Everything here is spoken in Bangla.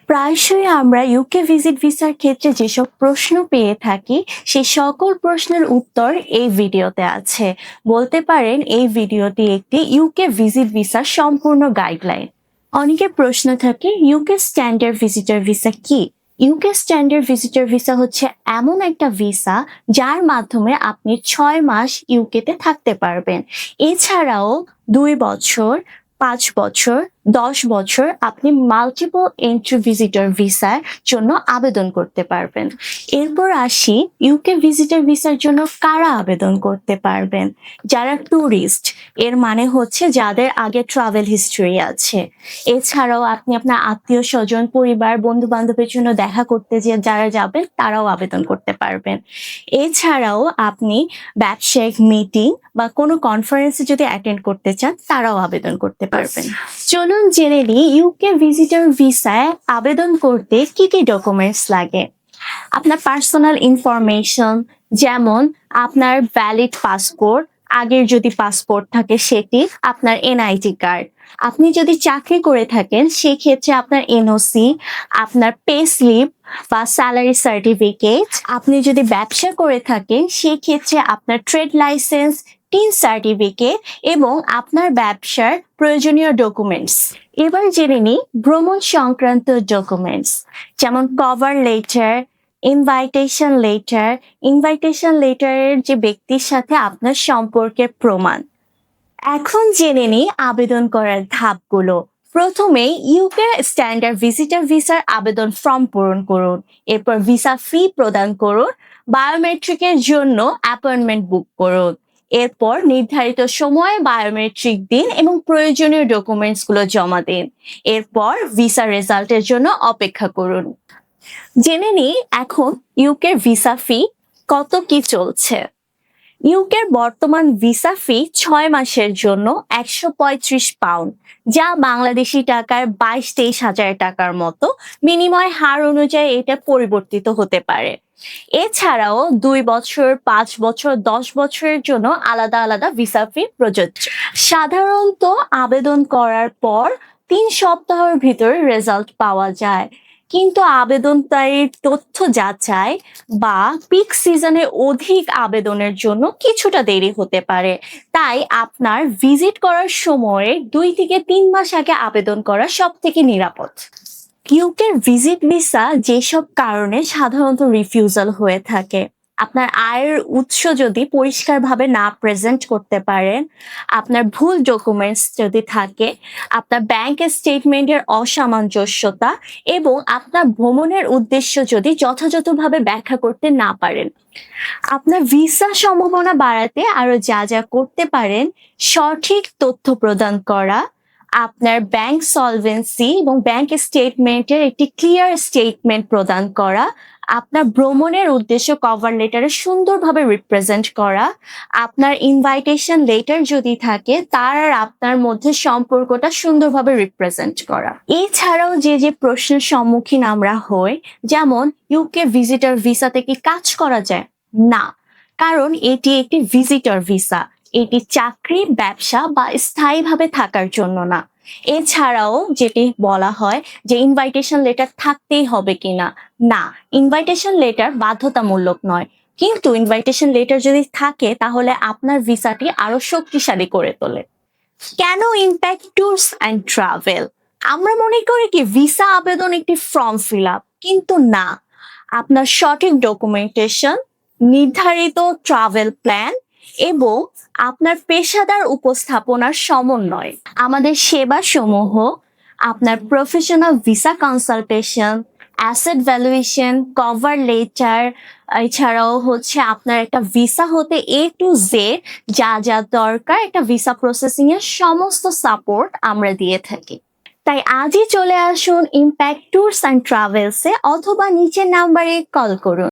প্রায়শই আমরা ইউকে ভিজিট ভিসার ক্ষেত্রে যেসব প্রশ্ন পেয়ে থাকি সেই সকল প্রশ্নের উত্তর এই ভিডিওতে আছে। বলতে পারেন এই ভিডিওটি একটি ইউকে ভিজিট ভিসার সম্পূর্ণ গাইডলাইন। অনেকের প্রশ্ন থাকে ইউকে স্ট্যান্ডার্ড ভিজিটর ভিসা কি? ইউকে স্ট্যান্ডার্ড ভিজিটর ভিসা হচ্ছে এমন একটা ভিসা যার মাধ্যমে আপনি 6 মাস ইউকেতে থাকতে পারবেন। এছাড়াও 2 বছর, 5 বছর, 10 বছর আপনি মাল্টিপল এন্ট্রি ভিজিটর ভিসার জন্য আবেদন করতে পারবেন। এরপর আসি ইউকে ভিজিটর ভিসার জন্য কারা আবেদন করতে পারবেন। যারা ট্যুরিস্ট, এর মানে হচ্ছে যাদের আগে ট্রাভেল হিস্ট্রি আছে। এছাড়াও আপনি আপনার আত্মীয় স্বজন, পরিবার, বন্ধু বান্ধবের জন্য দেখা করতে যে যারা যাবেন তারাও আবেদন করতে পারবেন। এছাড়াও আপনি ব্যবসায়িক মিটিং বা কোনো কনফারেন্সে যদি অ্যাটেন্ড করতে চান তারাও আবেদন করতে পারবেন। চলুন জেনে নিই ইউকে ভিজিটর ভিসায় আবেদন করতে কি কি ডকুমেন্টস লাগে। আপনার পার্সোনাল ইনফরমেশন, যেমন আপনার ভ্যালিড পাসপোর্ট, আগের যদি পাসপোর্ট থাকে সেটি, আপনার এনআইডি কার্ড। আপনি যদি চাকরি করে থাকেন সেক্ষেত্রে আপনার এনওসি, আপনার পে স্লিপ বা স্যালারি সার্টিফিকেট। আপনি যদি ব্যবসা করে থাকেন সেক্ষেত্রে আপনার ট্রেড লাইসেন্স, টিন সার্টিফিকেট এবং আপনার ব্যবসার প্রয়োজনীয় ডকুমেন্টস। এবার জেনে নিই ভ্রমণ সংক্রান্ত ডকুমেন্টস, যেমন কভার লেটার, ইনভাইটেশন লেটারের যে ব্যক্তির সাথে আপনার সম্পর্কের প্রমাণ। এখন জেনে নিই আবেদন করার ধাপগুলো। প্রথমেই ইউকে স্ট্যান্ডার্ড ভিজিটর ভিসার আবেদন ফর্ম পূরণ করুন। এরপর ভিসা ফি প্রদান করুন। বায়োমেট্রিকের জন্য অ্যাপয়েন্টমেন্ট বুক করুন। এরপর নির্ধারিত সময়ে বায়োমেট্রিক দিন এবং প্রয়োজনীয় ডকুমেন্টসগুলো জমা দিন। এরপর ভিসা রেজাল্টের জন্য অপেক্ষা করুন। জেনে নিই এখন ইউকের ভিসা ফি কত কি চলছে। ইউকের বর্তমান ভিসা ফি 6 মাসের জন্য 135 পাউন্ড, যা বাংলাদেশি টাকার 22-23 হাজার টাকার মতো। বিনিময় হার অনুযায়ী এটা পরিবর্তিত হতে পারে। এছাড়াও 2 বছর, 5 বছর, 10 বছরের জন্য আলাদা আলাদা ভিসা ফি প্রযোজ্য। সাধারণত আবেদন করার পর 3 সপ্তাহের ভিতরে রেজাল্ট পাওয়া যায়, কিন্তু আবেদনকারীর তথ্য যাচাই বা পিক সিজনে অধিক আবেদনের জন্য কিছুটা দেরি হতে পারে। তাই আপনার ভিজিট করার সময়ে 2 থেকে 3 মাস আগে আবেদন করা সবথেকে নিরাপদ। ইউকের ভিজিট ভিসা যেসব কারণে সাধারণত রিফিউজাল হয়ে থাকে: আপনার আয়ের উৎস যদি পরিষ্কারভাবে না প্রেজেন্ট করতে পারেন, আপনার ভুল ডকুমেন্টস যদি থাকে, আপনার ব্যাংক স্টেটমেন্টের অসামঞ্জস্যতা এবং আপনার ভ্রমণের উদ্দেশ্য যদি যথাযথভাবে ব্যাখ্যা করতে না পারেন। আপনার ভিসা সম্ভাবনা বাড়াতে আরো যা যা করতে পারেন: সঠিক তথ্য প্রদান করা, আপনার ব্যাংক সলভেন্সি এবং ব্যাংক স্টেটমেন্টের একটি ক্লিয়ার স্টেটমেন্ট প্রদান করা, আপনার ভ্রমণের উদ্দেশ্য কভার লেটারে সুন্দরভাবে রিপ্রেজেন্ট করা, আপনার ইনভাইটেশন লেটার যদি থাকে তার আর আপনার মধ্যে সম্পর্কটা সুন্দরভাবে রিপ্রেজেন্ট করা। এছাড়াও যে যে প্রশ্নের সম্মুখীন আমরা হই, যেমন ইউকে ভিজিটর ভিসাতে কি কাজ করা যায়? না, কারণ এটি একটি ভিজিটর ভিসা। এটি চাকরি, ব্যবসা বা স্থায়ীভাবে থাকার জন্য না। এছাড়াও যেটি বলা হয় যে ইনভাইটেশন লেটার থাকতেই হবে কিনা, না, ইনভাইটেশন লেটার বাধ্যতামূলক নয়, কিন্তু ইনভাইটেশন লেটার যদি থাকে তাহলে আপনার ভিসাটি আরো শক্তিশালী করে তোলে। কেন ইম্প্যাক্ট ট্যুরস অ্যান্ড ট্রাভেল? আমরা মনে করি কি ভিসা আবেদন একটি ফর্ম ফিল আপ, কিন্তু না। আপনার সঠিক ডকুমেন্টেশন, নির্ধারিত ট্রাভেল প্ল্যান এবং আপনার পেশাদার উপস্থাপনার সমন্বয়। আমাদের সেবা সমূহ আপনার professional visa consultation, asset valuation, cover letter, এছাড়াও হচ্ছে আপনার একটা ভিসা হতে A to Z যা যা দরকার একটা ভিসা প্রসেসিং এর সমস্ত সাপোর্ট আমরা দিয়ে থাকি। তাই আজই চলে আসুন ইম্প্যাক্ট ট্যুরস অ্যান্ড ট্রাভেলসে অথবা নিচের নাম্বারে কল করুন।